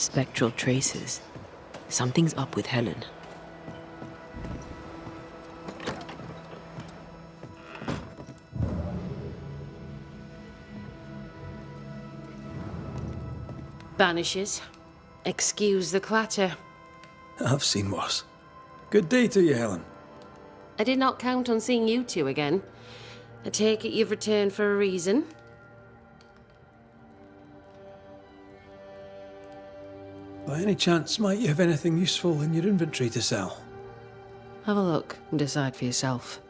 Spectral traces. Something's up with Helen. Banishers. Excuse the clatter. I've seen worse. Good day to you, Helen. I did not count on seeing you two again. I take it you've returned for a reason. By any chance, might you have anything useful in your inventory to sell? Have a look and decide for yourself.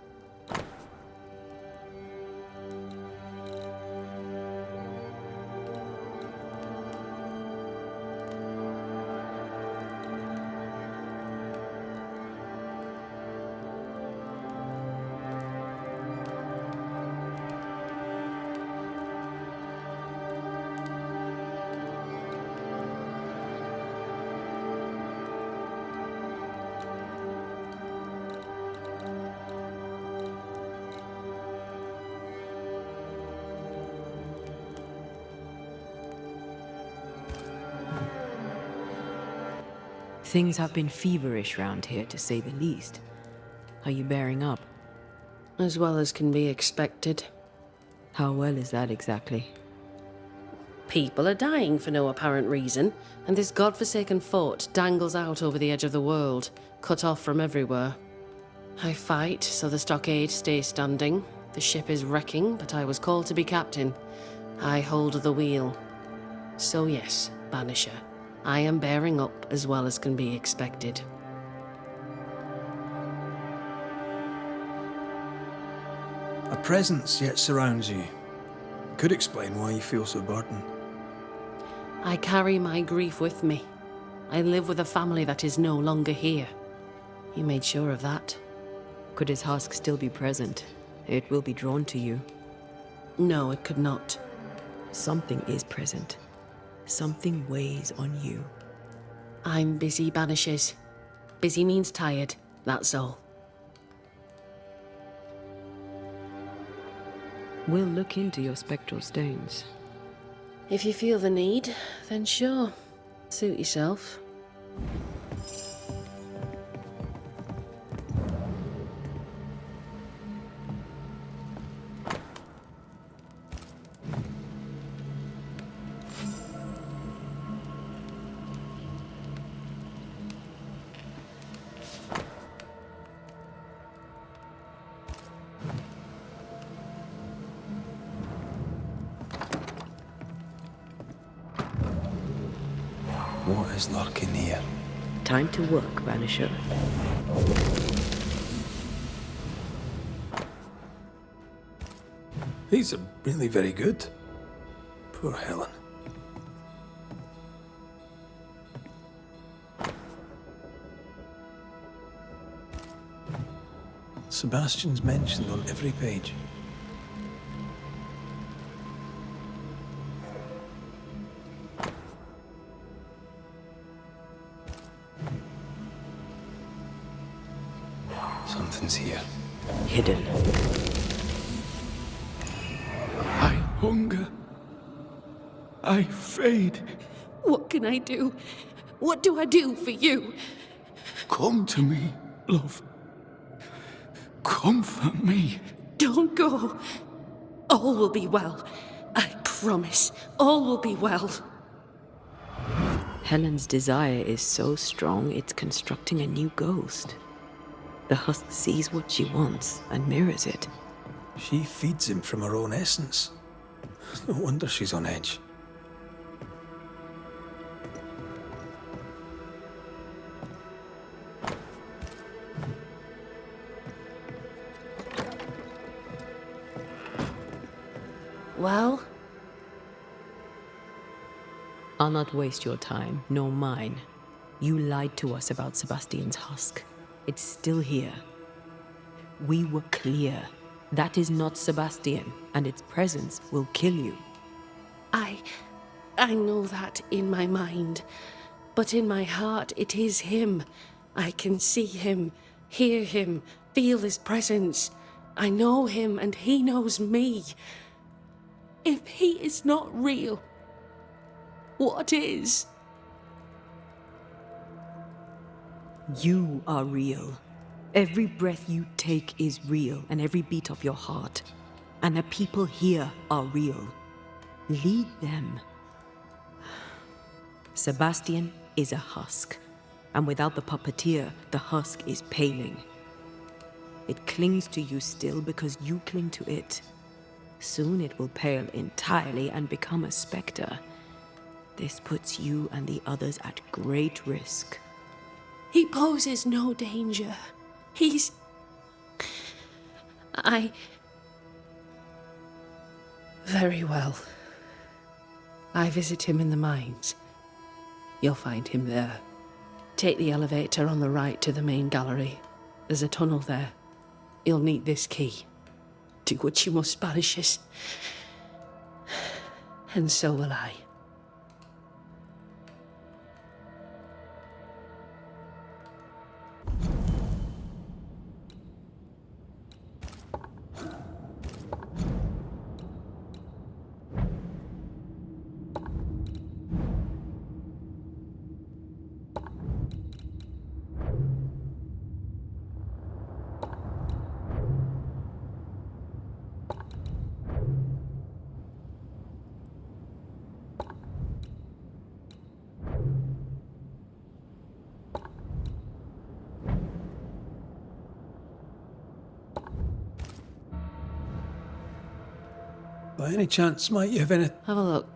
Things have been feverish round here, to say the least. Are you bearing up? As well as can be expected. How well is that exactly? People are dying for no apparent reason, and this godforsaken fort dangles out over the edge of the world, cut off from everywhere. I fight so the stockade stays standing. The ship is wrecking, but I was called to be captain. I hold the wheel. So yes, Banisher, I am bearing up as well as can be expected. A presence yet surrounds you. Could explain why you feel so burdened. I carry my grief with me. I live with a family that is no longer here. You made sure of that? Could his husk still be present? It will be drawn to you. No, it could not. Something is present. Something weighs on you. I'm busy, Banishers. Busy means tired, that's all. We'll look into your spectral stones. If you feel the need, then sure. Suit yourself. What is lurking here? Time to work, Banisher. These are really very good. Poor Helen. Sebastian's mentioned on every page. Something's here. Hidden. I hunger. I fade. What can I do? What do I do for you? Come to me, love. Comfort me. Don't go. All will be well. I promise. All will be well. Helen's desire is so strong, it's constructing a new ghost. The husk sees what she wants and mirrors it. She feeds him from her own essence. No wonder she's on edge. Well? I'll not waste your time, nor mine. You lied to us about Sebastian's husk. It's still here. We were clear. That is not Sebastian, and its presence will kill you. I know that in my mind. But in my heart, it is him. I can see him, hear him, feel his presence. I know him, and he knows me. If he is not real, what is? You are real. Every breath you take is real, and every beat of your heart. And the people here are real. Lead them. Sebastian is a husk, and without the puppeteer, the husk is paling. It clings to you still because you cling to it. Soon it will pale entirely and become a specter. This puts you and the others at great risk. He poses no danger. Very well. I visit him in the mines. You'll find him there. Take the elevator on the right to the main gallery. There's a tunnel there. You'll need this key. Do what you must, Banishers. And so will I. By any chance, might you have any... Have a look.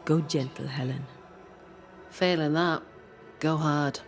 Go gentle, Helen. Failing that, go hard.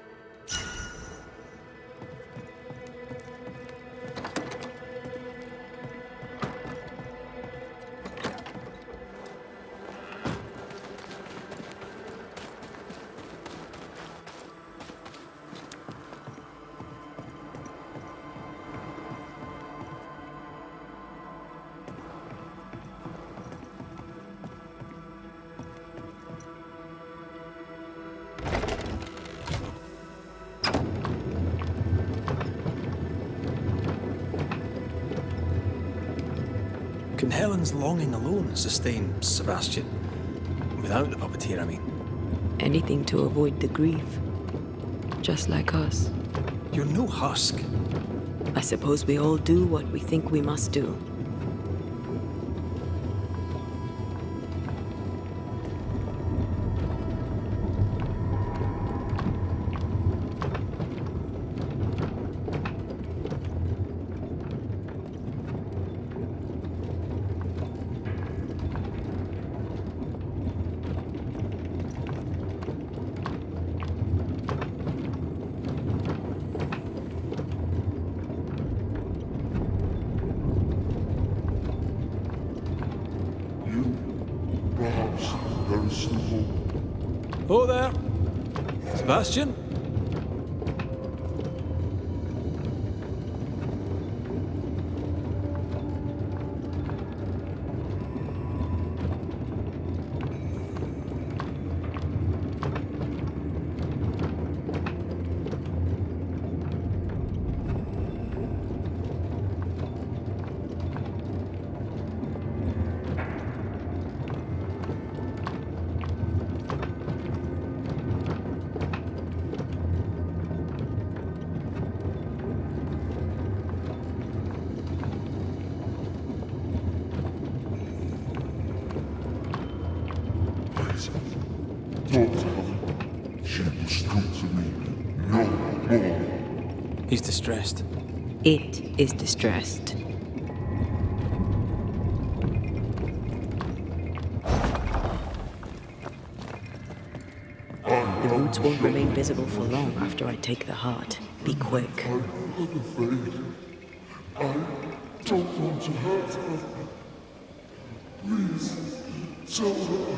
Can Helen's longing alone sustain Sebastian? Without the puppeteer, I mean. Anything to avoid the grief. Just like us. You're no husk. I suppose we all do what we think we must do. Perhaps there is still hope. Oh there! Sebastian? Talk to her. She must come to me no more. He's distressed. It is distressed. The roots won't remain visible for long after I take the heart. Be quick. I'm unafraid. I don't want to hurt her. Please, tell her.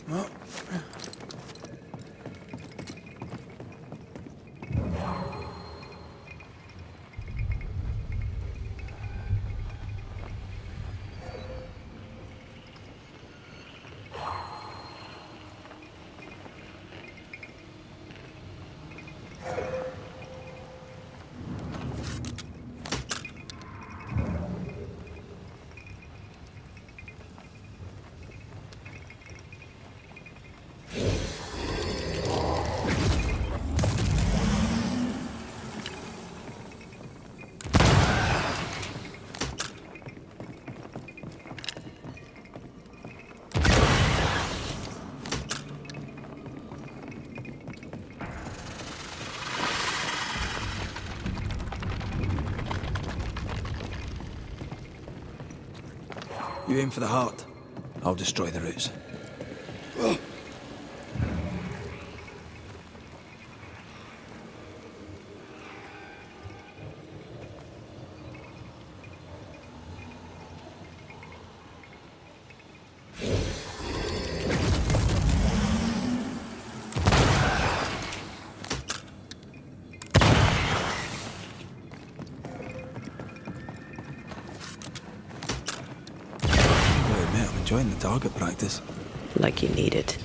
Well, you aim for the heart. I'll destroy the roots. I'm enjoying the target practice. Like you need it.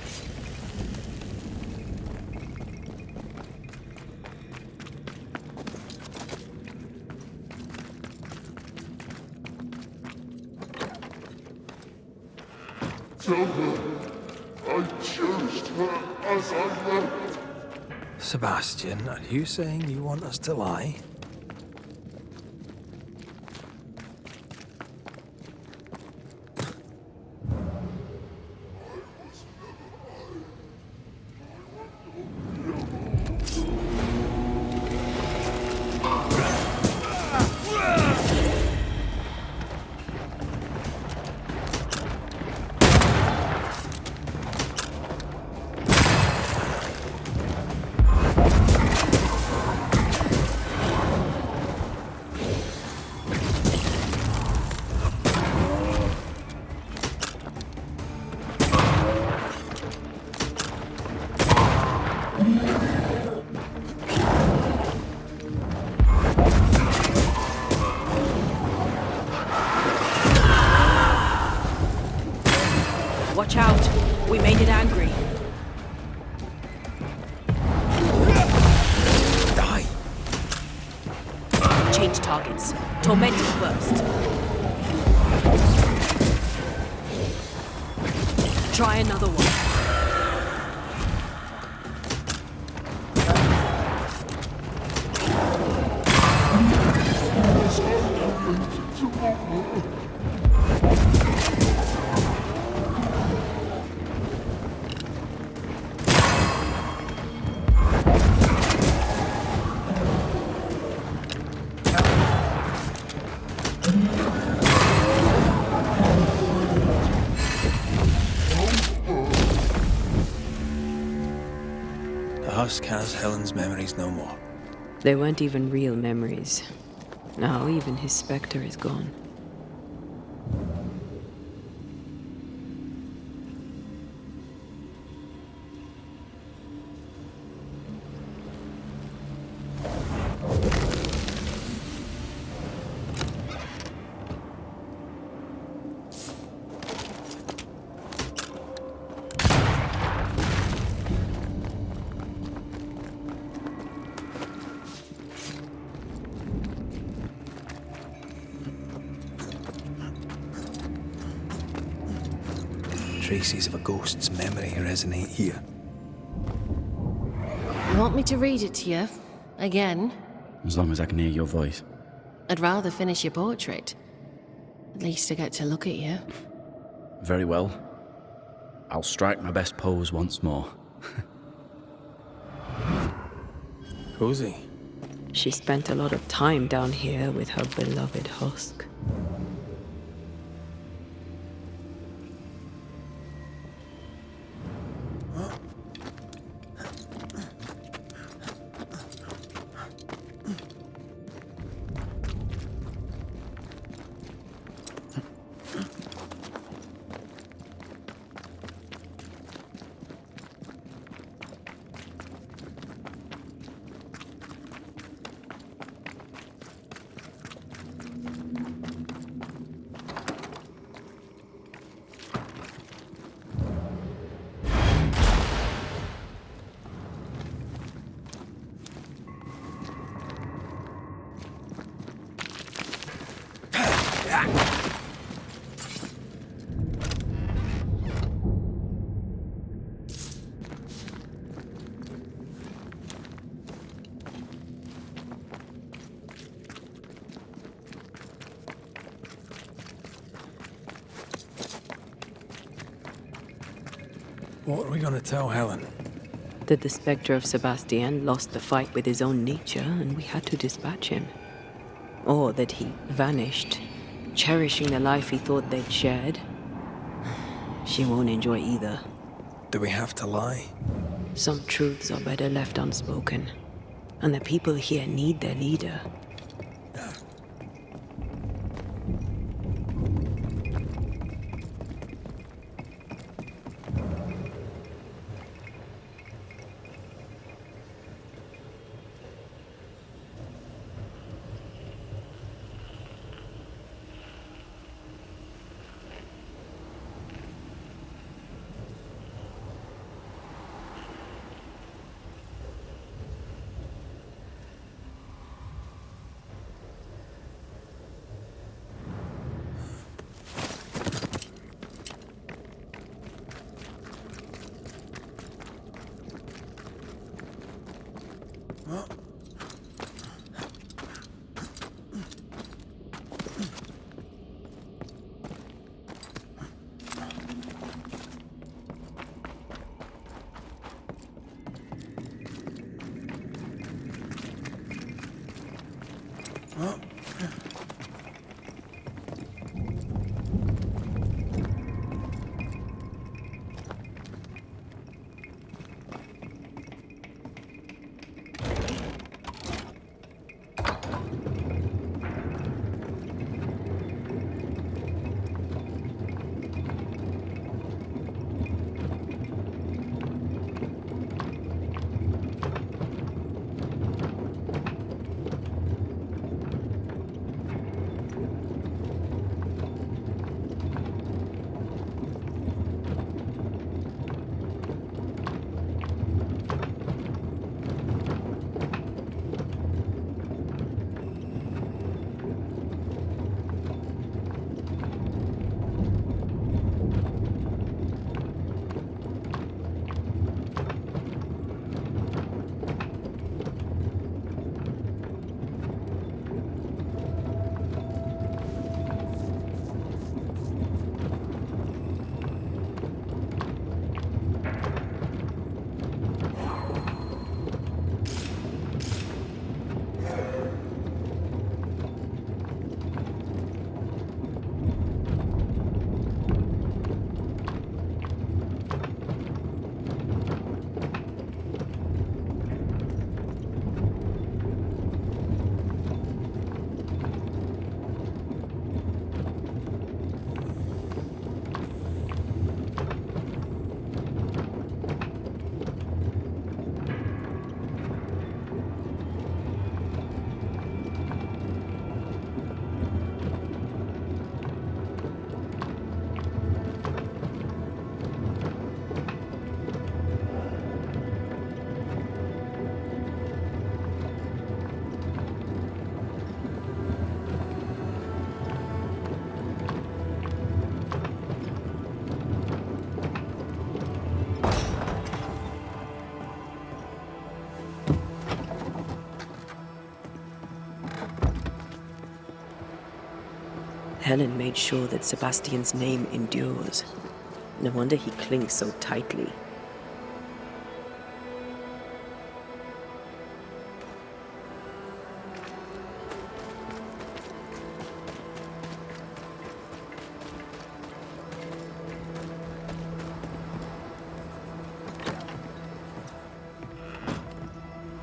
Tell her I cherished her as I left. Sebastian, are you saying you want us to lie? Watch out! We made it angry. Die! Change targets. Tormenting first. Try another one. The husk has Helen's memories no more. They weren't even real memories. Now even his specter is gone. Traces of a ghost's memory resonate here. You want me to read it to you? Again? As long as I can hear your voice. I'd rather finish your portrait. At least I get to look at you. Very well. I'll strike my best pose once more. Who's he? She spent a lot of time down here with her beloved husk. What are we gonna tell Helen? That the specter of Sebastian lost the fight with his own nature and we had to dispatch him. Or that he vanished, cherishing the life he thought they'd shared. She won't enjoy either. Do we have to lie? Some truths are better left unspoken. And the people here need their leader. Helen made sure that Sebastian's name endures. No wonder he clings so tightly.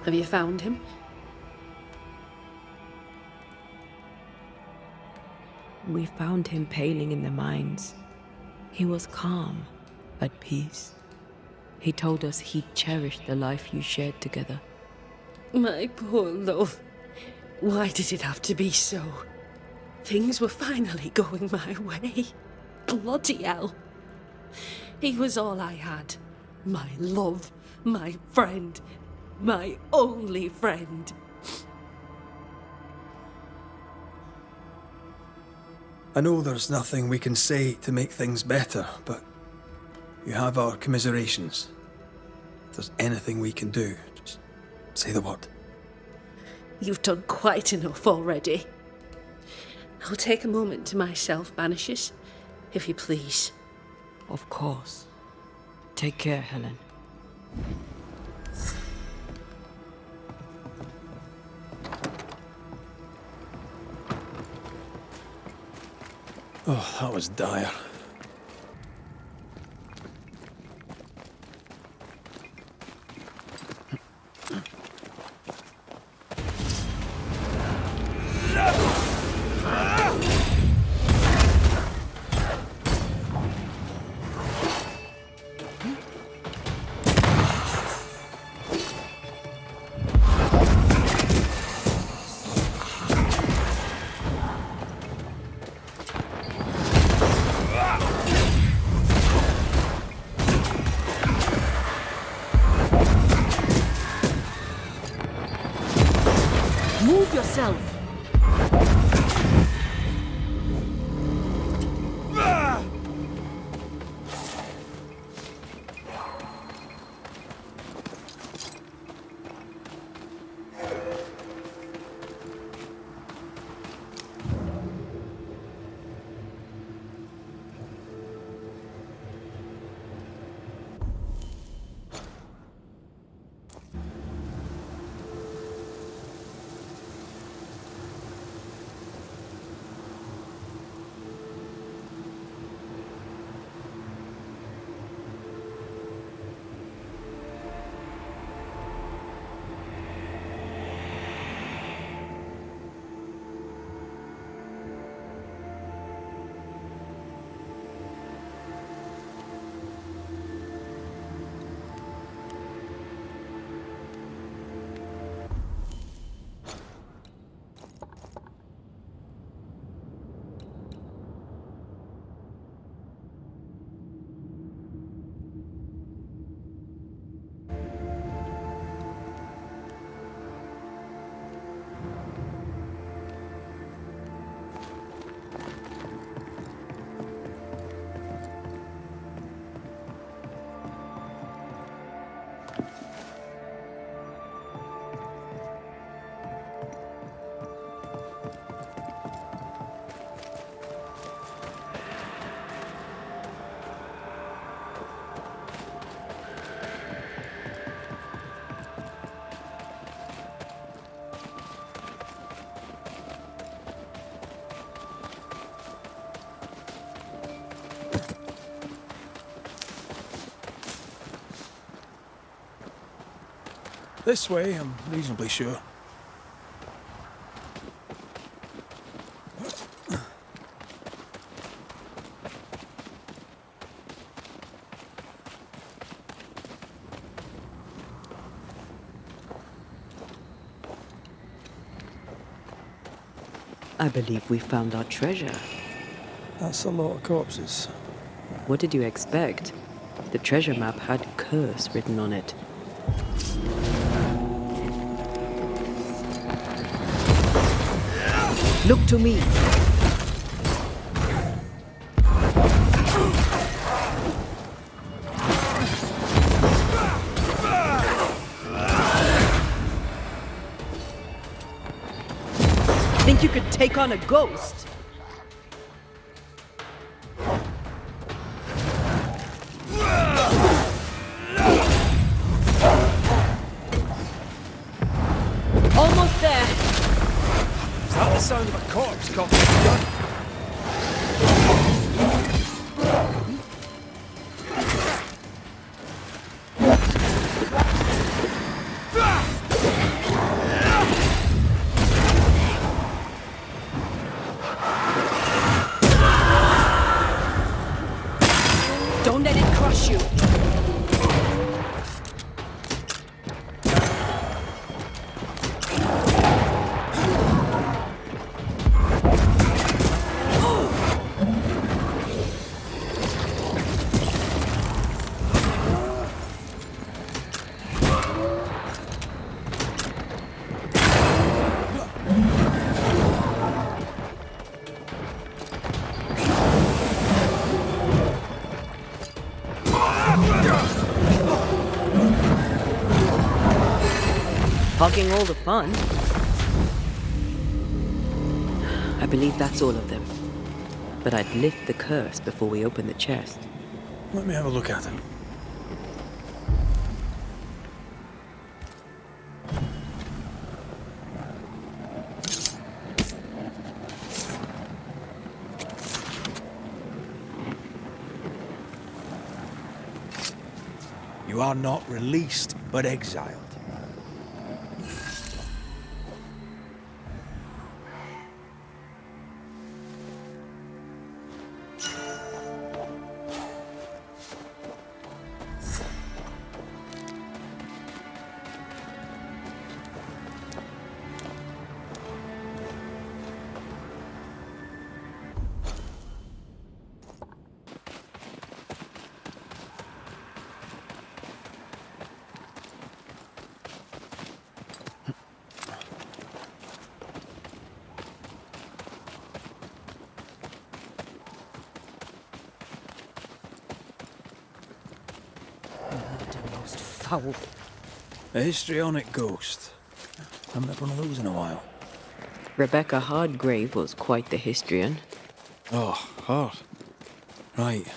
Have you found him? We found him paling in the mines. He was calm, at peace. He told us he'd cherished the life you shared together. My poor love. Why did it have to be so? Things were finally going my way. Bloody hell. He was all I had. My love, my friend, my only friend. I know there's nothing we can say to make things better, but you have our commiserations. If there's anything we can do, just say the word. You've done quite enough already. I'll take a moment to myself, Banishers, if you please. Of course. Take care, Helen. Oh, that was dire. Move yourself! This way, I'm reasonably sure. I believe we found our treasure. That's a lot of corpses. What did you expect? The treasure map had curse written on it. Look to me. Think you could take on a ghost? the sound of a corpse caught in a gun. Don't let it crush you. Hogging all the fun. I believe that's all of them. But I'd lift the curse before we open the chest. Let me have a look at it. You are not released, but exiled. Foul. A histrionic ghost. Haven't had one of those in a while. Rebecca Hardgrave was quite the histrion. Oh, hard. Right.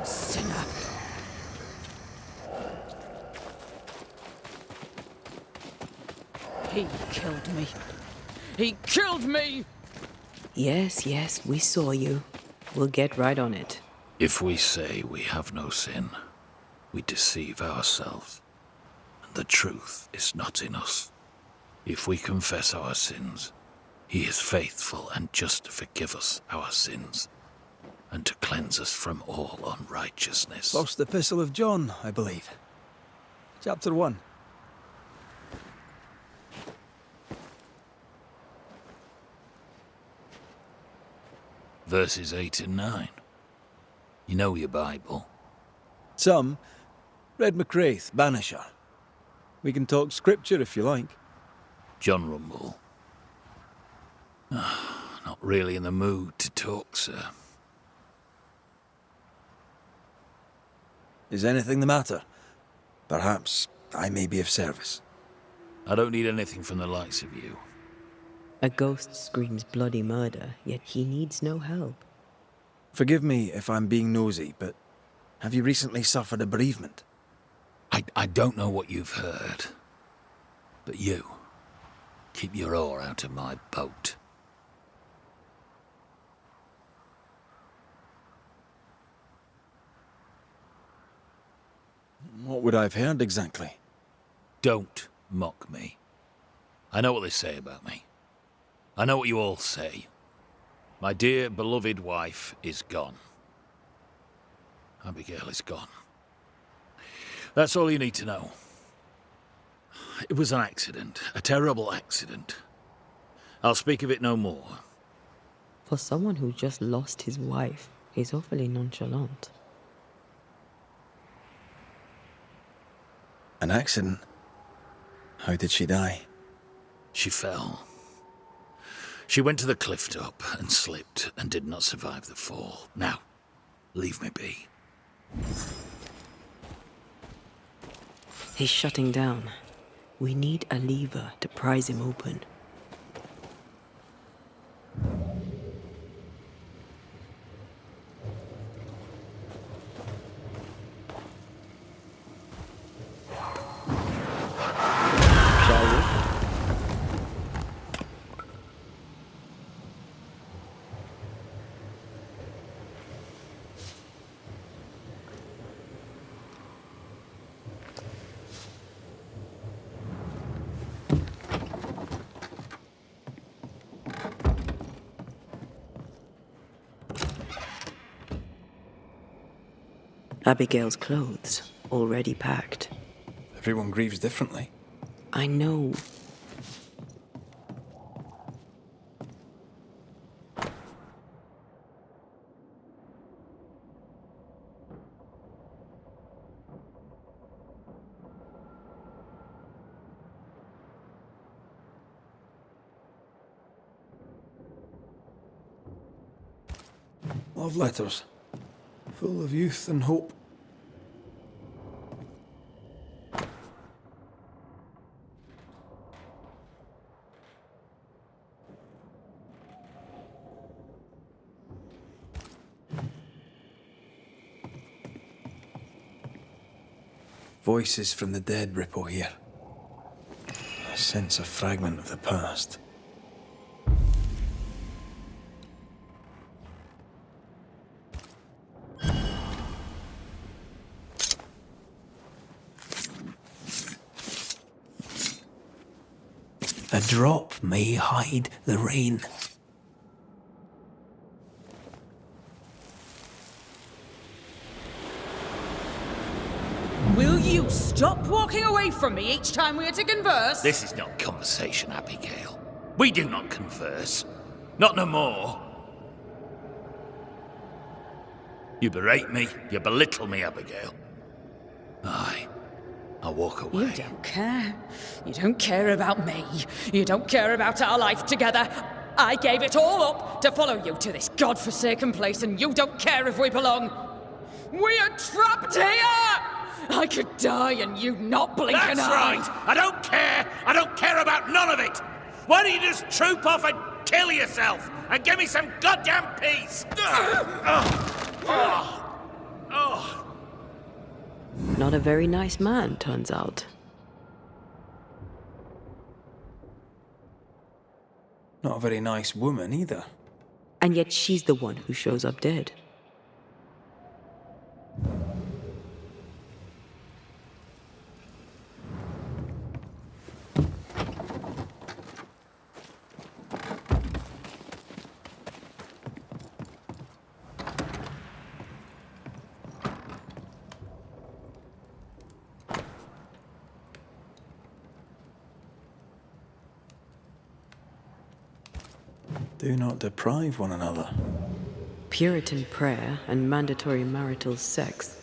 Sinner. He killed me. He killed me! Yes, yes, we saw you. We'll get right on it. If we say we have no sin, we deceive ourselves, and the truth is not in us. If we confess our sins, he is faithful and just to forgive us our sins, and to cleanse us from all unrighteousness. First Epistle of John, I believe. Chapter 1. Verses 8 and 9. You know your Bible. Some. Red McCraith, Banisher. We can talk scripture if you like. John Rumble. Not really in the mood to talk, sir. Is anything the matter? Perhaps I may be of service. I don't need anything from the likes of you. A ghost screams bloody murder, yet he needs no help. Forgive me if I'm being nosy, but have you recently suffered a bereavement? I don't know what you've heard, but you, keep your oar out of my boat. What would I have heard exactly? Don't mock me. I know what they say about me. I know what you all say. My dear, beloved wife is gone. Abigail is gone. That's all you need to know. It was an accident, a terrible accident. I'll speak of it no more. For someone who just lost his wife, he's awfully nonchalant. An accident? How did she die? She fell. She went to the cliff top and slipped and did not survive the fall. Now, leave me be. He's shutting down. We need a lever to prise him open. Abigail's clothes, already packed. Everyone grieves differently. I know. Love letters. Full of youth and hope. Voices from the dead ripple here. I sense a fragment of the past. A drop may hide the rain. Will you stop walking away from me each time we are to converse? This is not conversation, Abigail. We do not converse. Not no more. You berate me, you belittle me, Abigail. Aye. I'll walk away. You don't care. You don't care about me. You don't care about our life together. I gave it all up to follow you to this godforsaken place, and you don't care if we belong. We are trapped here! I could die and you not blink an That's eye. right! I don't care! I don't care about none of it! Why don't you just troop off and kill yourself and give me some goddamn peace? Not a very nice man, turns out. Not a very nice woman either. And yet she's the one who shows up dead. Do not deprive one another. Puritan prayer and mandatory marital sex.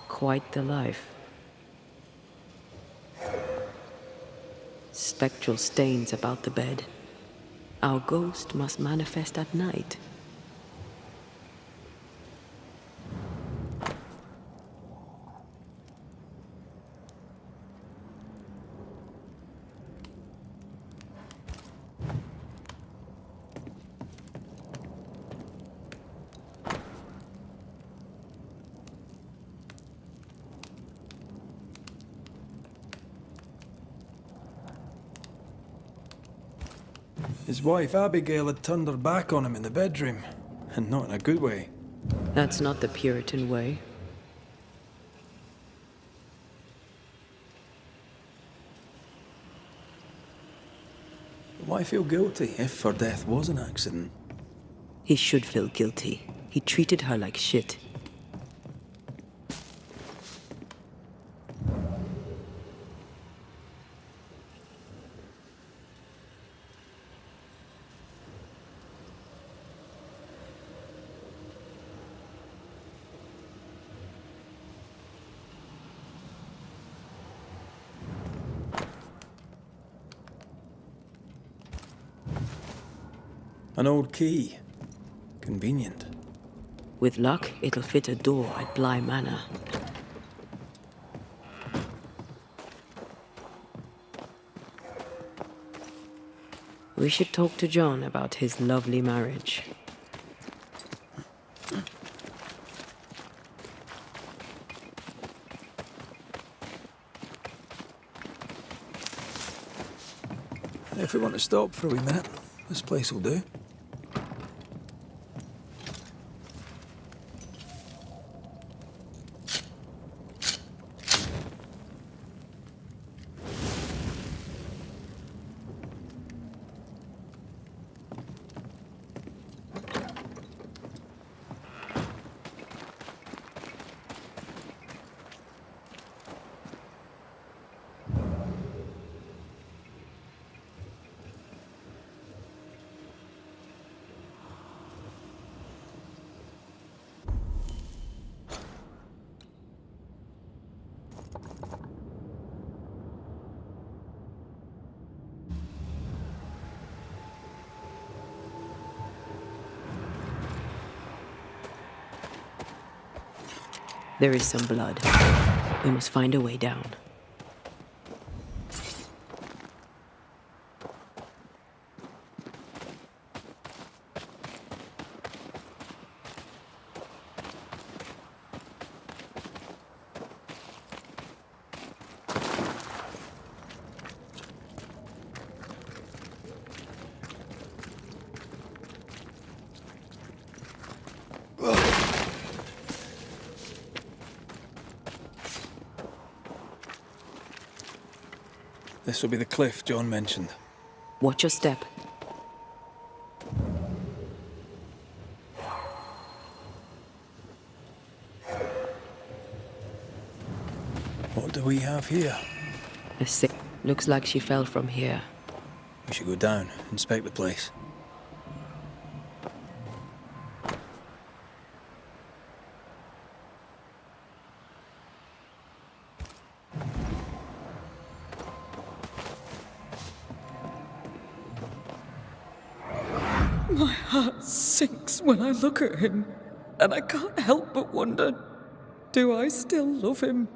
Quite the life. Spectral stains about the bed. Our ghost must manifest at night. His wife Abigail had turned her back on him in the bedroom, and not in a good way. That's not the Puritan way. Why feel guilty if her death was an accident? He should feel guilty. He treated her like shit. An old key. Convenient. With luck, it'll fit a door at Bly Manor. We should talk to John about his lovely marriage. If we want to stop for a wee minute, this place will do. There is some blood. We must find a way down. This will be the cliff John mentioned. Watch your step. What do we have here? A sick. Looks like she fell from here. We should go down, inspect the place. My heart sinks when I look at him, and I can't help but wonder, do I still love him?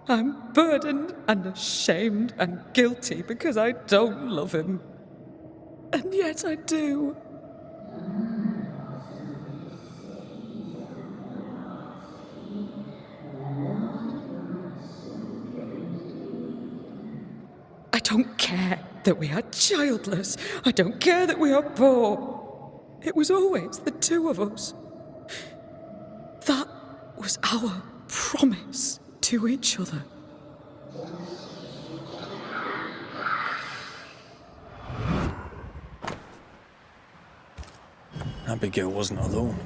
I'm burdened and ashamed and guilty because I don't love him. And yet I do. I don't care that we are childless. I don't care that we are poor. It was always the two of us. That was our promise to each other. Abigail wasn't alone.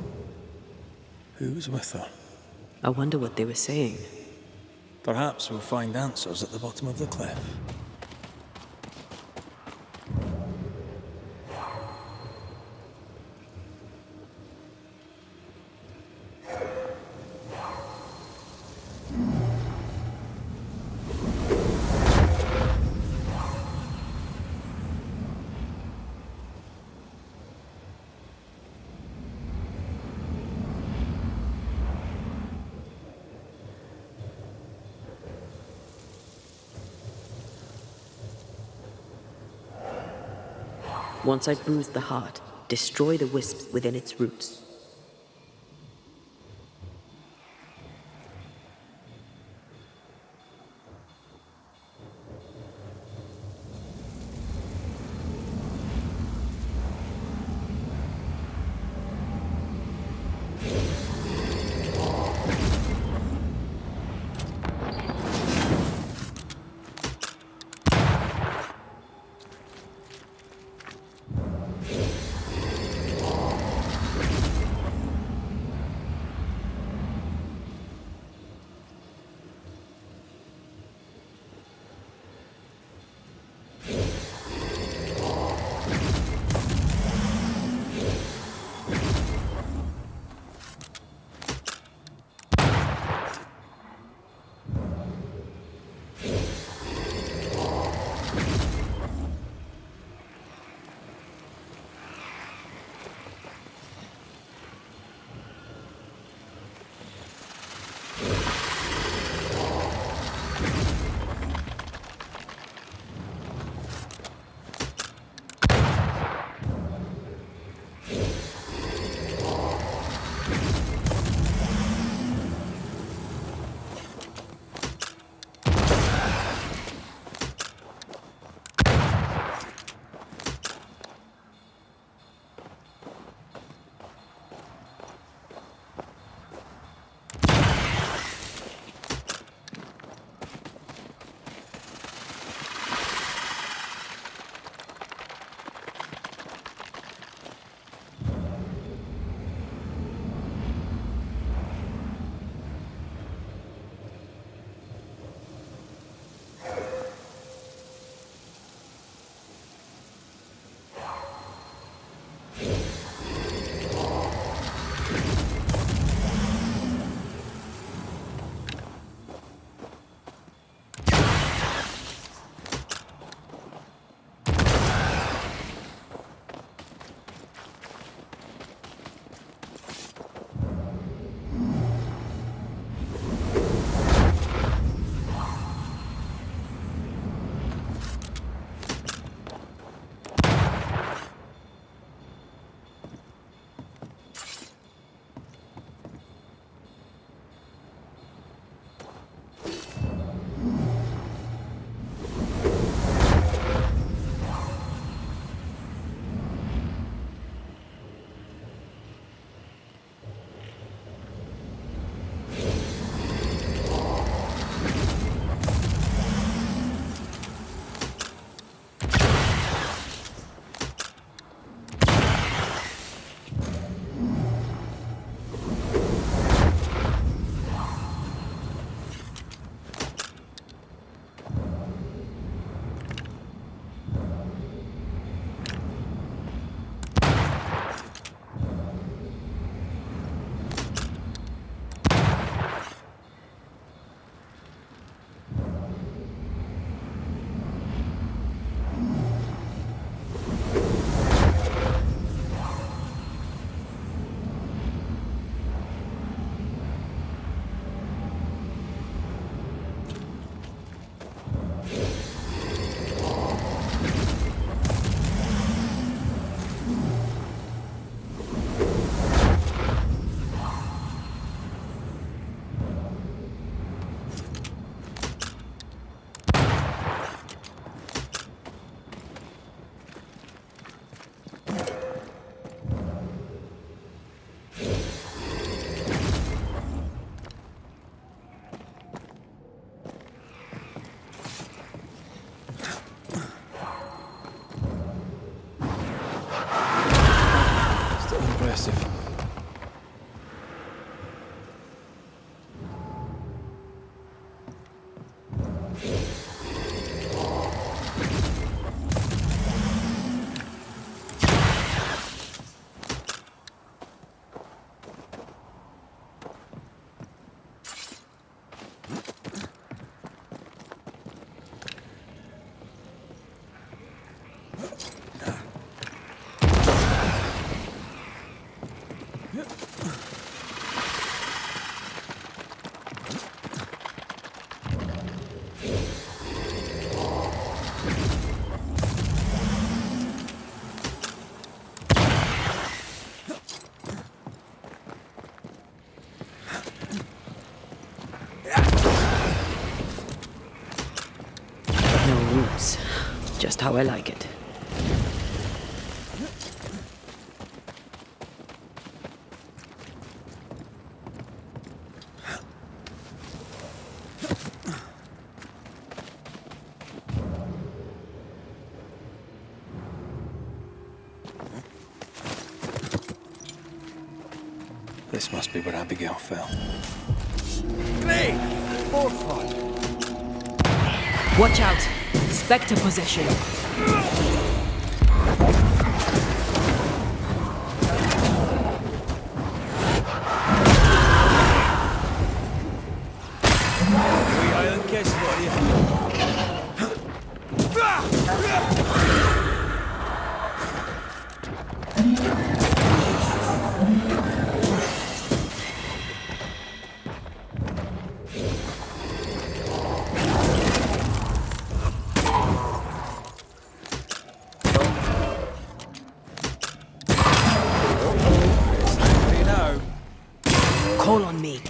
Who was with her? I wonder what they were saying. Perhaps we'll find answers at the bottom of the cliff. Once I bruise the heart, destroy the wisps within its roots. impressive. No rules. Just how I like it. This must be where Abigail fell. Watch out! Spectre possession. Call on me.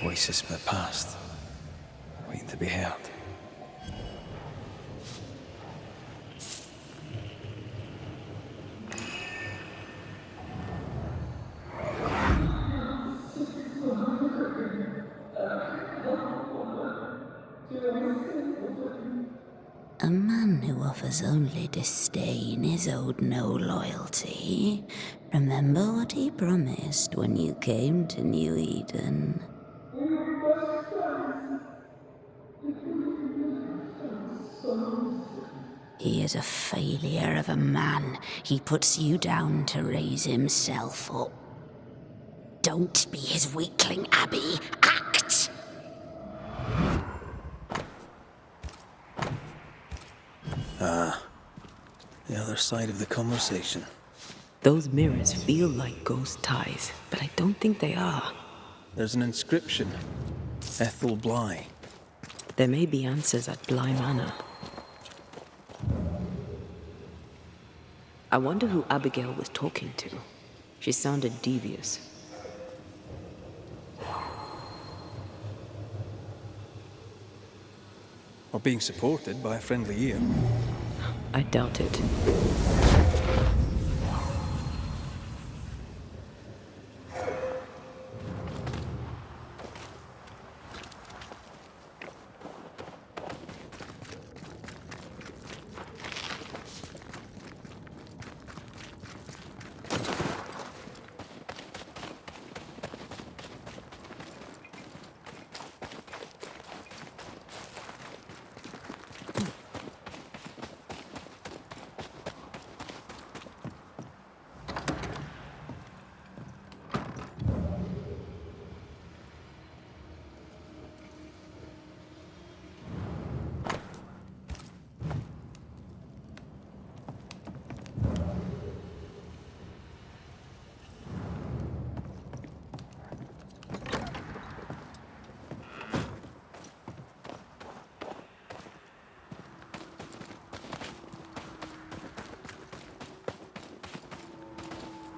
Voices from the past, waiting to be heard. A man who offers only disdain is owed no loyalty. Remember what he promised when you came to New Eden. He is a failure of a man. He puts you down to raise himself up. Don't be his weakling, Abby. Act! The other side of the conversation. Those mirrors feel like ghost ties, but I don't think they are. There's an inscription. Ethel Bly. There may be answers at Bly Manor. I wonder who Abigail was talking to. She sounded devious. Or being supported by a friendly ear. I doubt it.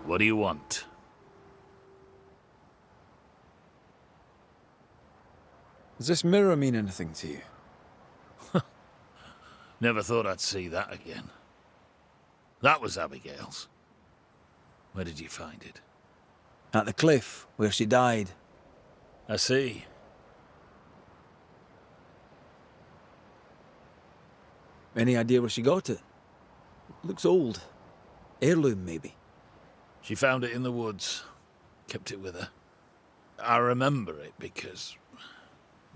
What do you want? Does this mirror mean anything to you? Never thought I'd see that again. That was Abigail's. Where did you find it? At the cliff, where she died. I see. Any idea where she got it? Looks old. Heirloom, maybe. She found it in the woods. Kept it with her. I remember it because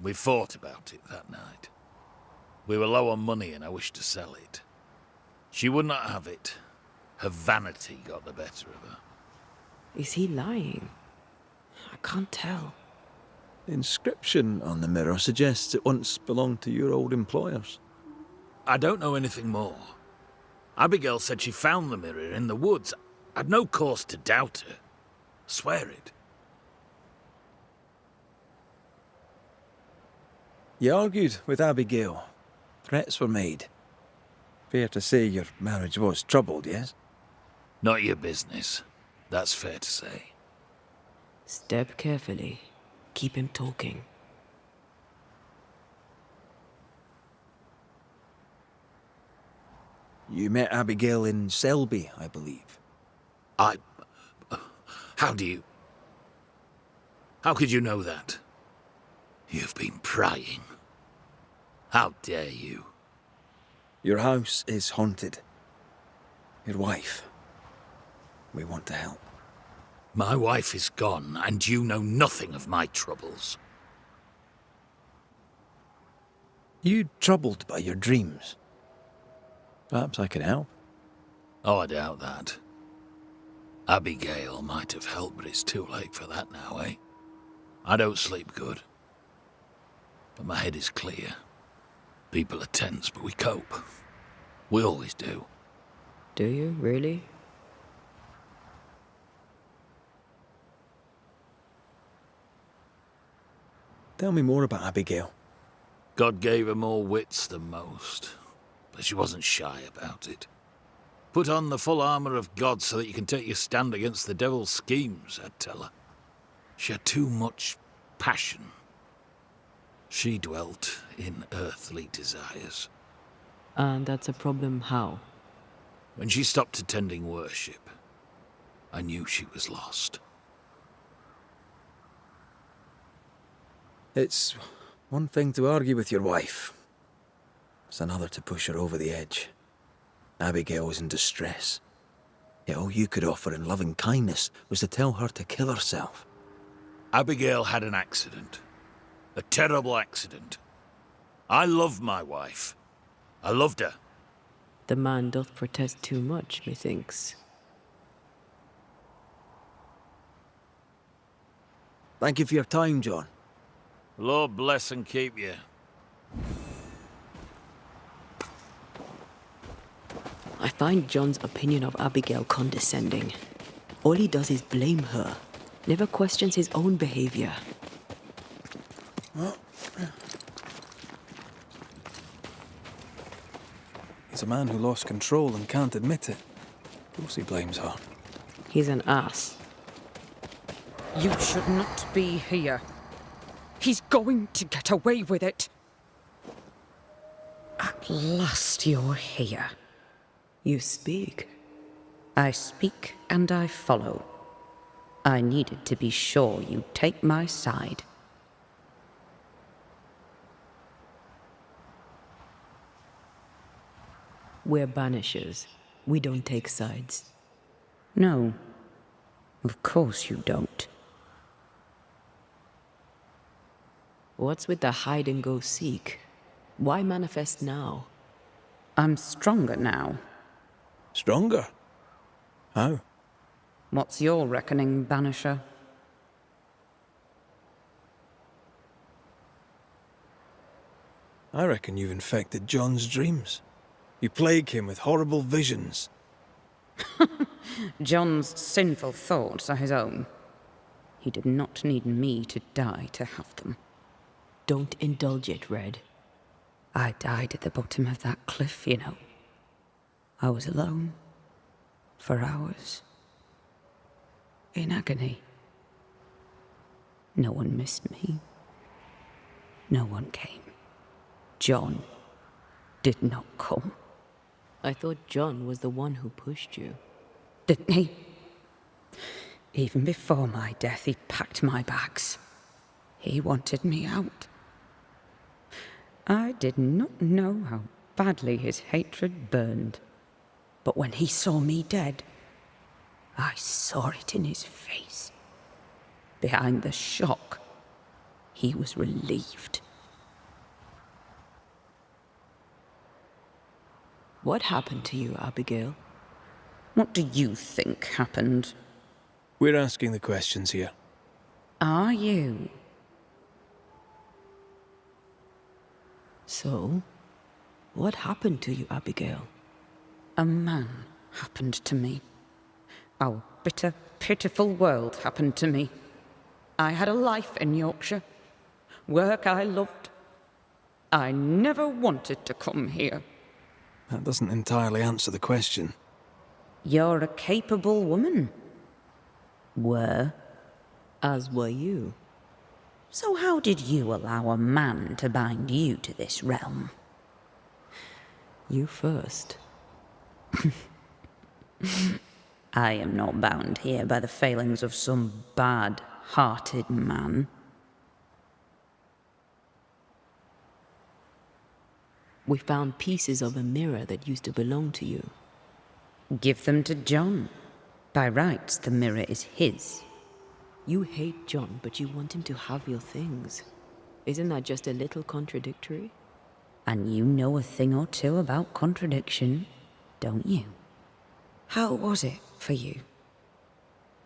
we fought about it that night. We were low on money and I wished to sell it. She would not have it. Her vanity got the better of her. Is he lying? I can't tell. The inscription on the mirror suggests it once belonged to your old employers. I don't know anything more. Abigail said she found the mirror in the woods. I'd no cause to doubt her. Swear it. You argued with Abigail. Threats were made. Fair to say your marriage was troubled, yes? Not your business. That's fair to say. Step carefully. Keep him talking. You met Abigail in Selby, I believe. How do you... How could you know that? You've been prying. How dare you? Your house is haunted. Your wife. We want to help. My wife is gone, and you know nothing of my troubles. You troubled by your dreams? Perhaps I can help. Oh, I doubt that. Abigail might have helped, but it's too late for that now, eh? I don't sleep good. But my head is clear. People are tense, but we cope. We always do. Do you, really? Tell me more about Abigail. God gave her more wits than most, but she wasn't shy about it. Put on the full armour of God so that you can take your stand against the devil's schemes, I'd tell her. She had too much passion. She dwelt in earthly desires. And that's a problem how? When she stopped attending worship, I knew she was lost. It's one thing to argue with your wife. It's another to push her over the edge. Abigail was in distress. Yet all you could offer in loving kindness was to tell her to kill herself. Abigail had an accident. A terrible accident. I loved my wife. I loved her. The man doth protest too much, methinks. Thank you for your time, John. Lord bless and keep you. I find John's opinion of Abigail condescending. All he does is blame her, never questions his own behavior. He's a man who lost control and can't admit it. Of course he blames her. He's an ass. You should not be here. He's going to get away with it. At last you're here. You speak. I speak and I follow. I needed to be sure you'd take my side. We're banishers. We don't take sides. No, of course you don't. What's with the hide and go seek? Why manifest now? I'm stronger now. Stronger? How? What's your reckoning, Banisher? I reckon you've infected John's dreams. You plague him with horrible visions. John's sinful thoughts are his own. He did not need me to die to have them. Don't indulge it, Red. I died at the bottom of that cliff, you know. I was alone. For hours. In agony. No one missed me. No one came. John did not come. I thought John was the one who pushed you. Didn't he? Even before my death, he packed my bags. He wanted me out. I did not know how badly his hatred burned. But when he saw me dead, I saw it in his face. Behind the shock, he was relieved. What happened to you, Abigail? What do you think happened? We're asking the questions here. Are you? So, what happened to you, Abigail? A man happened to me. Our bitter, pitiful world happened to me. I had a life in Yorkshire. Work I loved. I never wanted to come here. That doesn't entirely answer the question. You're a capable woman. Were. As were you. So how did you allow a man to bind you to this realm? You first. I am not bound here by the failings of some bad-hearted man. We found pieces of a mirror that used to belong to you. Give them to John. By rights, the mirror is his. You hate John, but you want him to have your things. Isn't that just a little contradictory? And you know a thing or two about contradiction, don't you? How was it for you?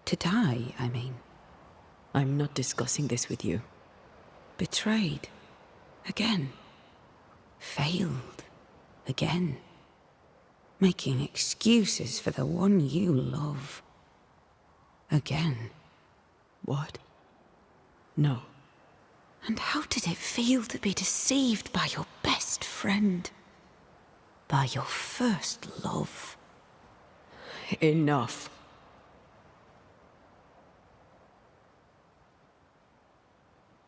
To die, I mean. I'm not discussing this with you. Betrayed. Again. Failed. Again. Making excuses for the one you love. Again. What? No. And how did it feel to be deceived by your best friend? By your first love? Enough.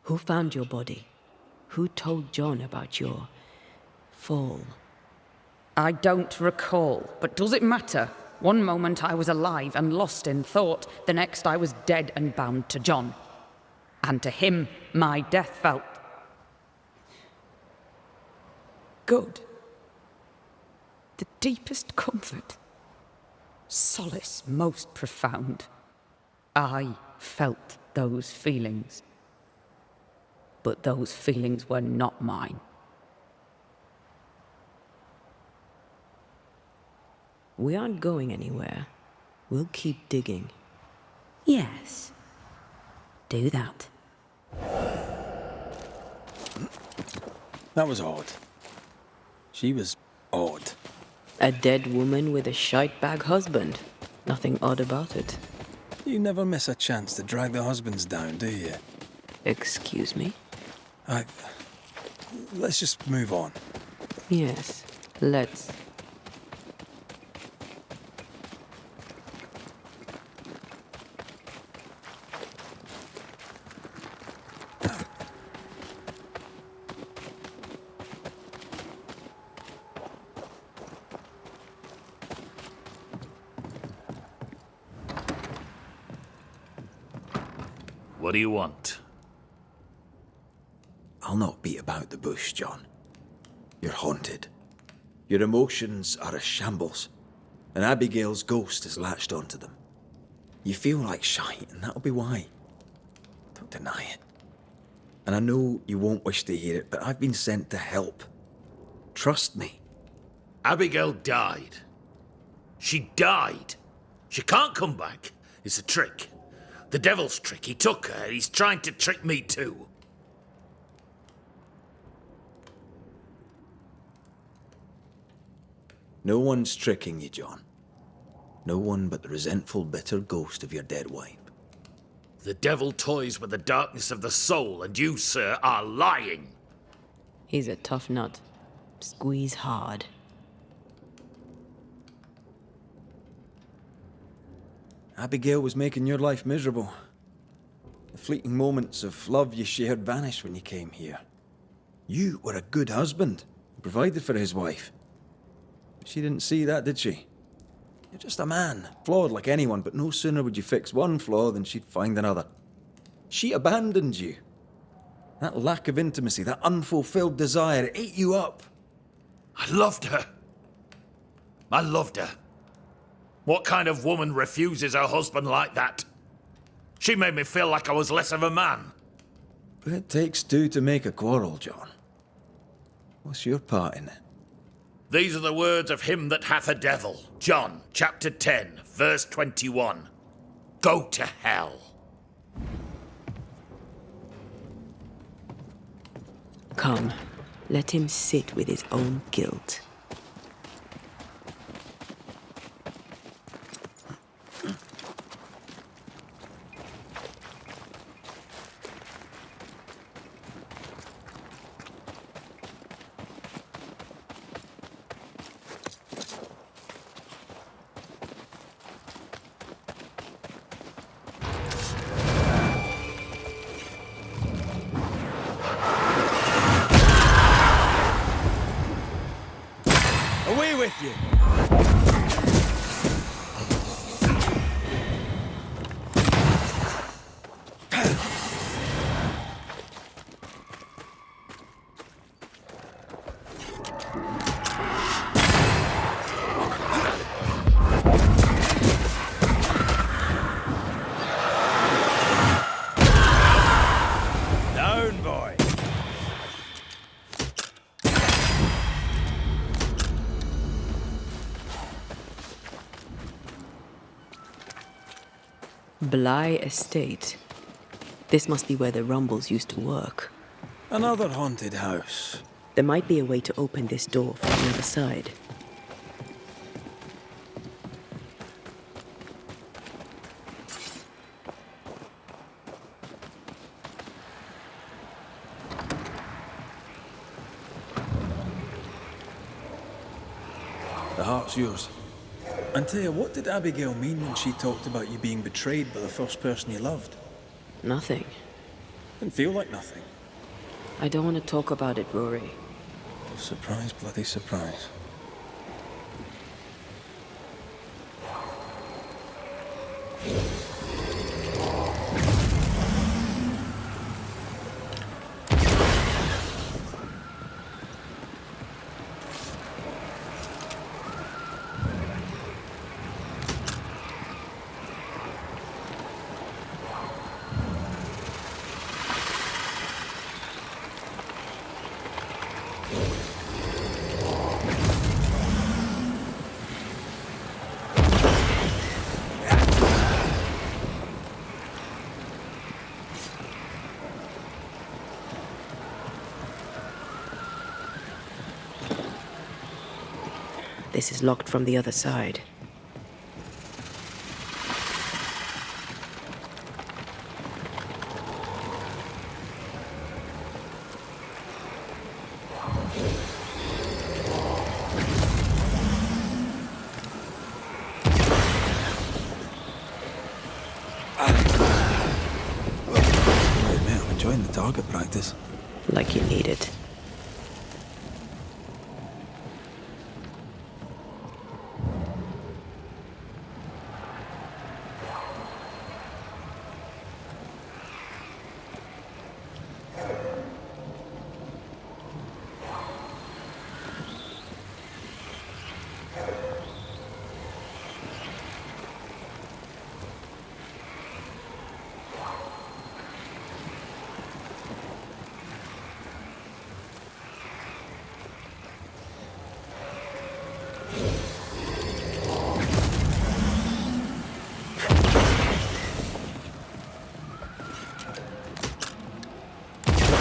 Who found your body? Who told John about your fall? I don't recall, but does it matter? One moment I was alive and lost in thought, the next I was dead and bound to John. And to him, my death felt good. The deepest comfort. Solace most profound. I felt those feelings. But those feelings were not mine. We aren't going anywhere. We'll keep digging. Yes. Do that. That was odd. She was odd. A dead woman with a shite-bag husband. Nothing odd about it. You never miss a chance to drag the husbands down, do you? Excuse me? Let's just move on. Yes, let's. What do you want? I'll not beat about the bush, John. You're haunted. Your emotions are a shambles, and Abigail's ghost has latched onto them. You feel like shite, and that'll be why. Don't deny it. And I know you won't wish to hear it, but I've been sent to help. Trust me. Abigail died. She died. She can't come back. It's a trick. The devil's trick. He took her. He's trying to trick me too. No one's tricking you, John. No one but the resentful, bitter ghost of your dead wife. The devil toys with the darkness of the soul, and you, sir, are lying. He's a tough nut. Squeeze hard. Abigail was making your life miserable. The fleeting moments of love you shared vanished when you came here. You were a good husband, provided for his wife. She didn't see that, did she? You're just a man, flawed like anyone, but no sooner would you fix one flaw than she'd find another. She abandoned you. That lack of intimacy, that unfulfilled desire, it ate you up. I loved her. I loved her. What kind of woman refuses her husband like that? She made me feel like I was less of a man. But it takes two to make a quarrel, John. What's your part in it? These are the words of him that hath a devil. John, chapter 10, verse 21. Go to hell. Come, let him sit with his own guilt. Away with you! Down, boy! Bly Estate. This must be where the Rumbles used to work. Another haunted house. There might be a way to open this door from the other side. The heart's yours. Antea, what did Abigail mean when she talked about you being betrayed by the first person you loved? Nothing. Didn't feel like nothing. I don't want to talk about it, Rory. Surprise, bloody surprise. This is locked from the other side. Right, mate, I'm enjoying the target practice. Like you need it.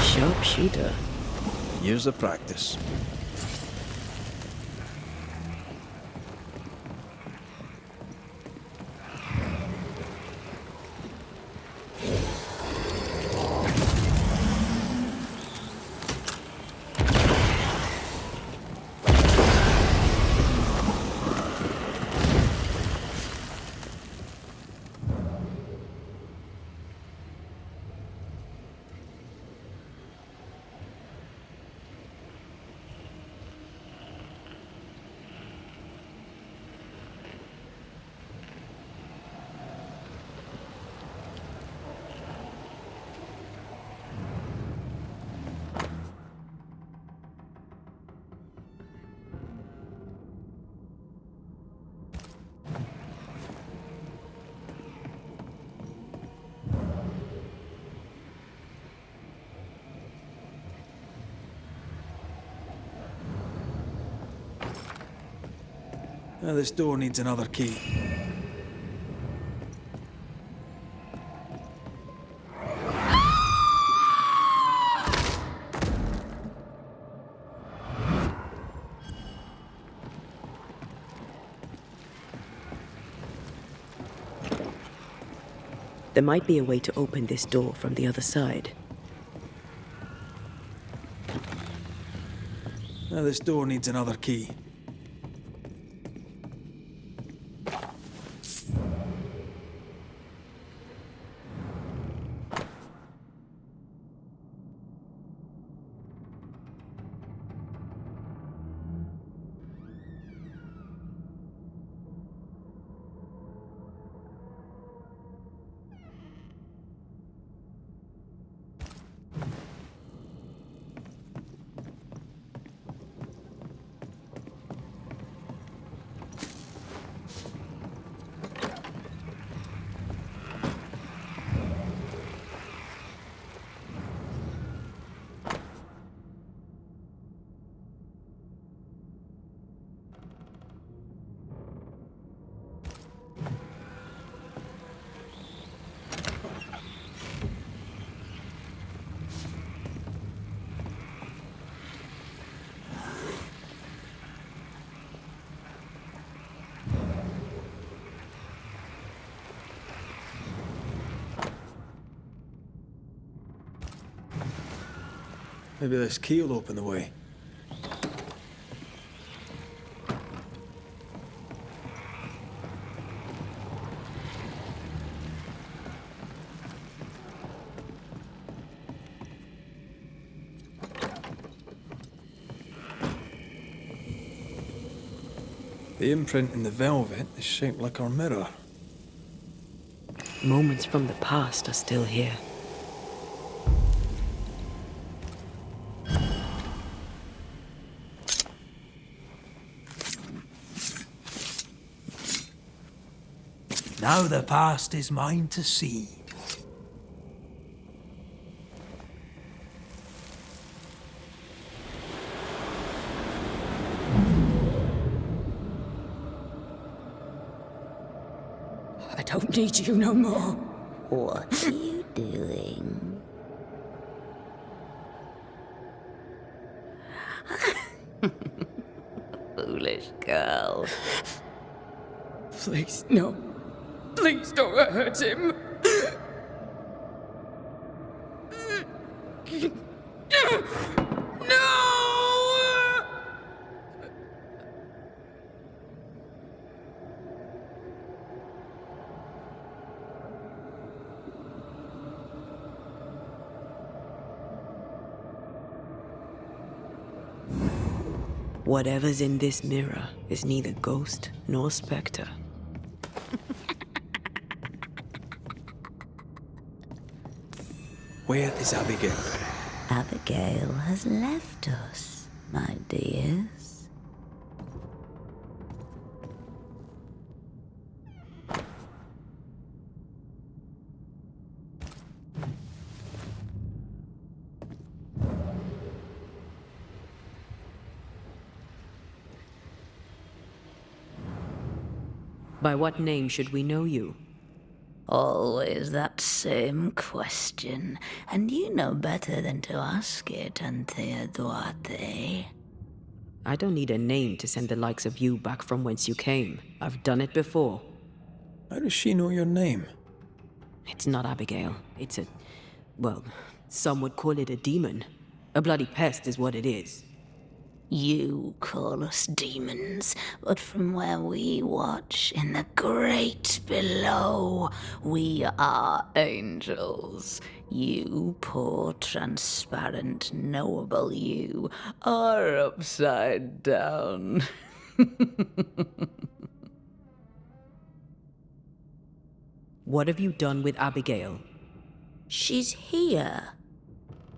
Sharpshooter. Years of practice. This door needs another key. There might be a way to open this door from the other side. This door needs another key. Maybe this key will open the way. The imprint in the velvet is shaped like our mirror. Moments from the past are still here. Now the past is mine to see. I don't need you no more. What are you doing? Foolish girl. Please, no. Please don't hurt him. No! Whatever's in this mirror is neither ghost nor spectre. Where is Abigail? Abigail has left us, my dears. By what name should we know you? Always that same question, and you know better than to ask it, Antea Duarte. I don't need a name to send the likes of you back from whence you came. I've done it before. How does she know your name? It's not Abigail. It's a... well, some would call it a demon. A bloody pest is what it is. You call us demons, but from where we watch in the great below, we are angels. You poor, transparent, knowable you are upside down. What have you done with Abigail? She's here.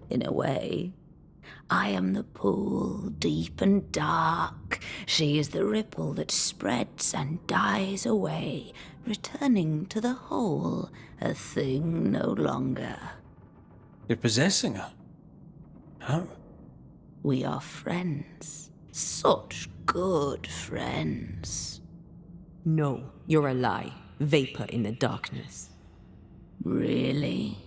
In a way. I am the pool, deep and dark. She is the ripple that spreads and dies away, returning to the whole, a thing no longer. You're possessing her? How? We are friends. Such good friends. No, you're a lie. Vapor in the darkness. Really?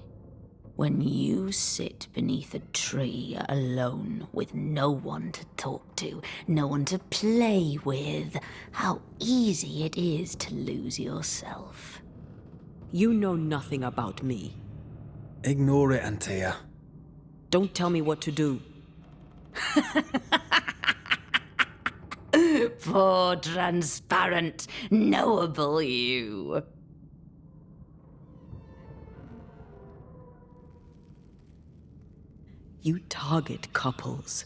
When you sit beneath a tree alone with no one to talk to, no one to play with, how easy it is to lose yourself. You know nothing about me. Ignore it, Antea. Don't tell me what to do. Poor, transparent, knowable you. You target couples.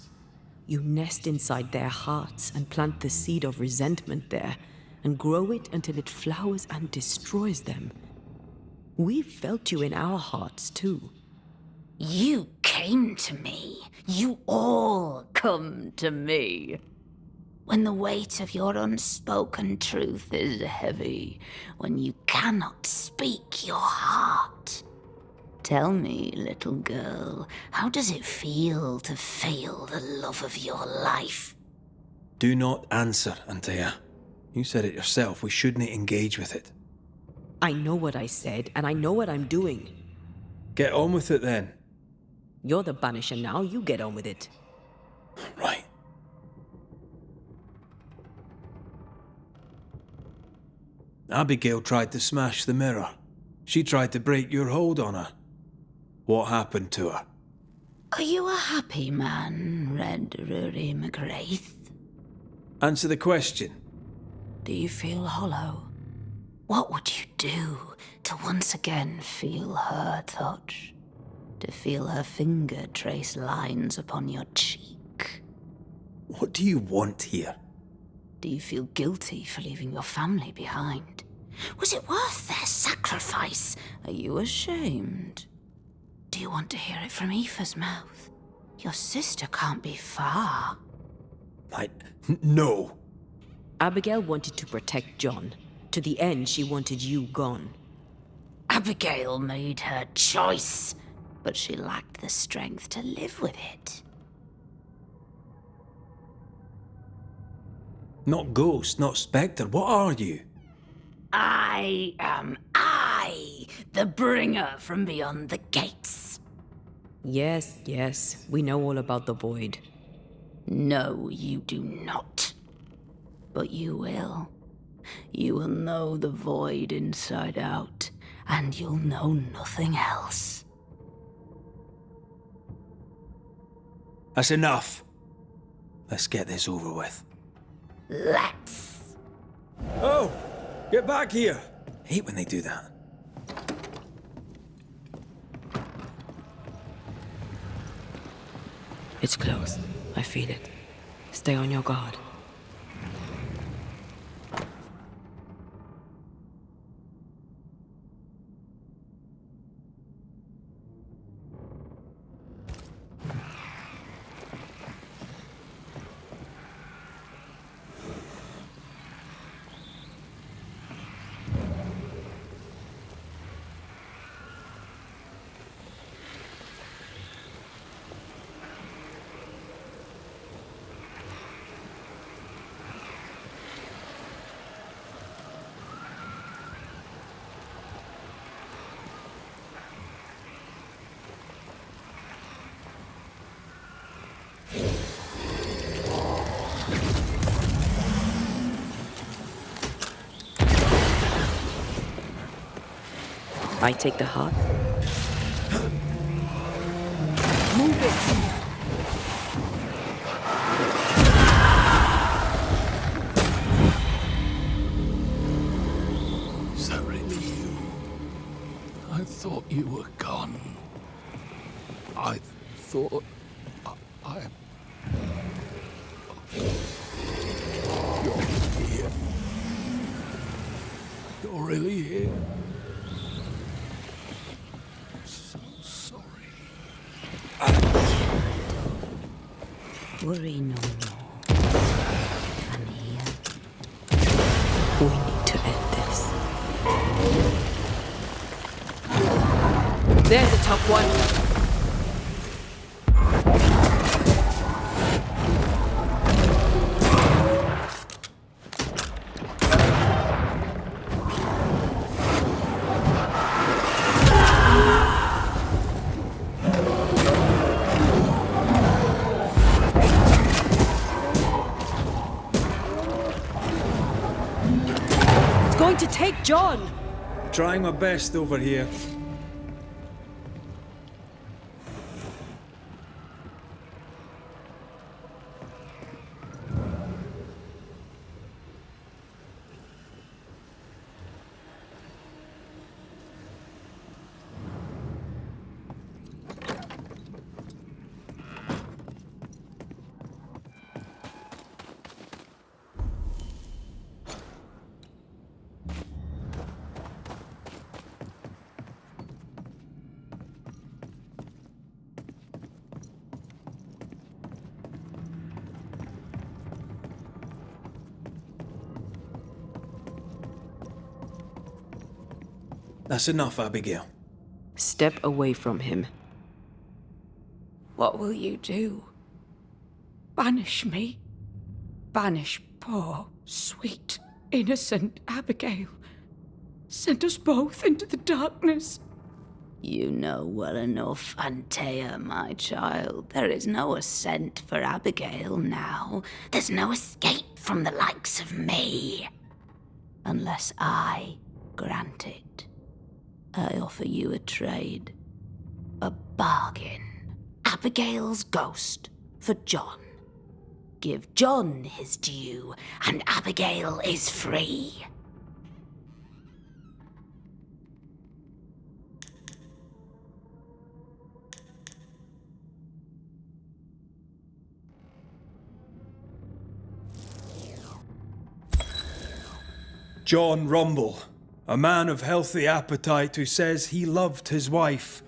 You nest inside their hearts and plant the seed of resentment there, and grow it until it flowers and destroys them. We felt you in our hearts, too. You came to me. You all come to me. When the weight of your unspoken truth is heavy, when you cannot speak your heart. Tell me, little girl, how does it feel to fail the love of your life? Do not answer, Antea. You said it yourself, we shouldn't engage with it. I know what I said, and I know what I'm doing. Get on with it then. You're the Banisher now, you get on with it. Right. Abigail tried to smash the mirror. She tried to break your hold on her. What happened to her? Are you a happy man, Red Rory McGrath? Answer the question. Do you feel hollow? What would you do to once again feel her touch? To feel her finger trace lines upon your cheek? What do you want here? Do you feel guilty for leaving your family behind? Was it worth their sacrifice? Are you ashamed? Do you want to hear it from Aoife's mouth? Your sister can't be far. No. Abigail wanted to protect John. To the end, she wanted you gone. Abigail made her choice, but she lacked the strength to live with it. Not ghost, not spectre. What are you? I am I, the bringer from beyond the gates. Yes, we know all about the void. No, you do not. But you will. You will know the void inside out, and you'll know nothing else. That's enough. Let's get this over with. Let's. Oh! Get back here! Hate when they do that. It's close. I feel it. Stay on your guard. I take the heart. Move it! Is that really you? I thought you were gone. I thought I... You're here. You're really here. Worry no more. I'm here. We need to end this. There's a top one. John! Trying my best over here. That's enough, Abigail. Step away from him. What will you do? Banish me? Banish poor, sweet, innocent Abigail? Send us both into the darkness? You know well enough, Antea, my child. There is no ascent for Abigail now. There's no escape from the likes of me. Unless I grant it. I offer you a trade. A bargain. Abigail's ghost for John. Give John his due, and Abigail is free. John Rumble, a man of healthy appetite who says he loved his wife.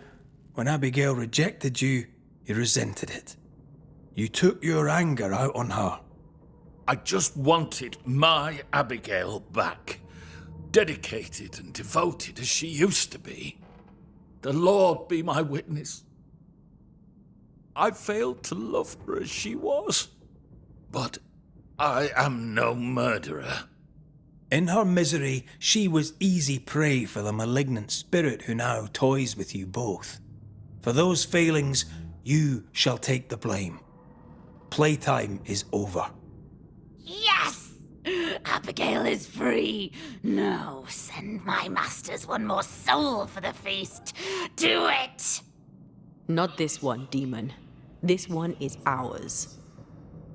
When Abigail rejected you, he resented it. You took your anger out on her. I just wanted my Abigail back. Dedicated and devoted as she used to be. The Lord be my witness. I failed to love her as she was. But I am no murderer. In her misery, she was easy prey for the malignant spirit who now toys with you both. For those failings, you shall take the blame. Playtime is over. Yes! Abigail is free. Now, send my masters one more soul for the feast. Do it! Not this one, demon. This one is ours.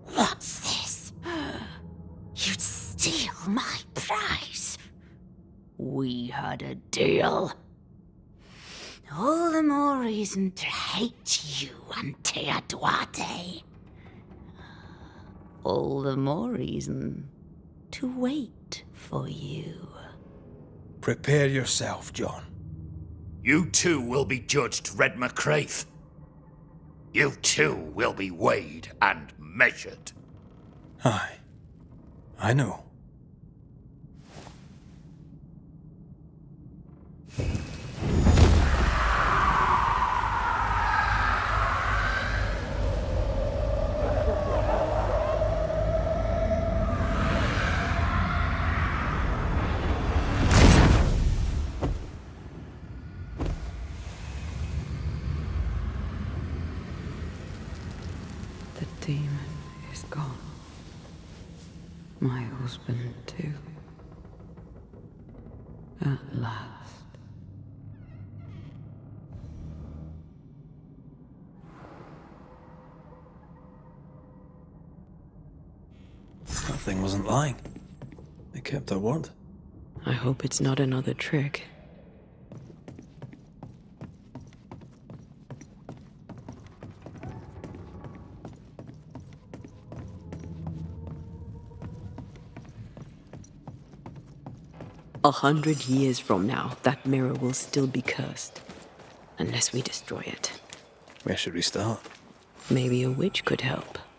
What's this? You'd steal my prize. We had a deal. All the more reason to hate you, Antea Duarte. All the more reason to wait for you. Prepare yourself, John. You too will be judged, Red McCraith. You too will be weighed and measured. Aye. I know. The demon is gone. My husband, too. At last. That thing wasn't lying. It kept her word. I hope it's not another trick. "100 years from now, that mirror will still be cursed. Unless we destroy it. Where should we start? Maybe a witch could help.